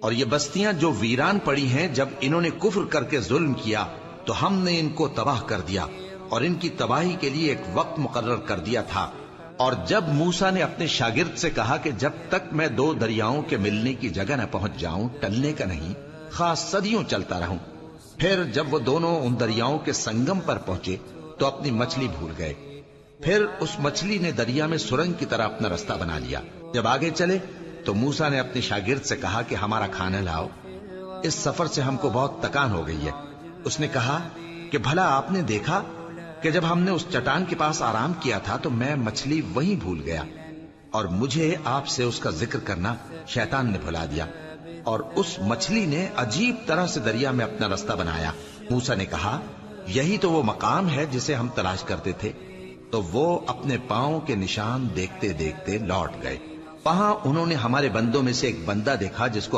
اور یہ بستیاں جو ویران پڑی ہیں، جب انہوں نے کفر کر کے ظلم کیا تو ہم نے ان کو تباہ کر دیا اور ان کی تباہی کے لیے ایک وقت مقرر کر دیا تھا۔ اور جب موسیٰ نے اپنے شاگرد سے کہا کہ جب تک میں دو دریاؤں کے ملنے کی جگہ نہ پہنچ جاؤں ٹلنے کا نہیں، خاص صدیوں چلتا رہوں، پھر جب وہ دونوں ان دریاؤں کے سنگم پر پہنچے تو اپنی مچھلی بھول گئے۔ پھر اس مچھلی نے دریا میں سرنگ کی طرح اپنا رستہ بنا لیا۔ جب آگے چلے تو موسیٰ نے اپنے شاگرد سے کہا کہ ہمارا کھانا لاؤ، اس سفر سے ہم کو بہت تکان ہو گئی ہے۔ اس نے کہا کہ بھلا آپ نے دیکھا کہ جب ہم نے اس چٹان کے پاس آرام کیا تھا تو میں مچھلی وہیں بھول گیا، اور مجھے آپ سے اس کا ذکر کرنا شیطان نے بھلا دیا، اور اس مچھلی نے عجیب طرح سے دریا میں اپنا رستہ بنایا۔ موسیٰ نے کہا یہی تو وہ مقام ہے جسے ہم تلاش کرتے تھے۔ تو وہ اپنے پاؤں کے نشان دیکھتے دیکھتے لوٹ گئے۔ وہاں انہوں نے ہمارے بندوں میں سے ایک بندہ دیکھا جس کو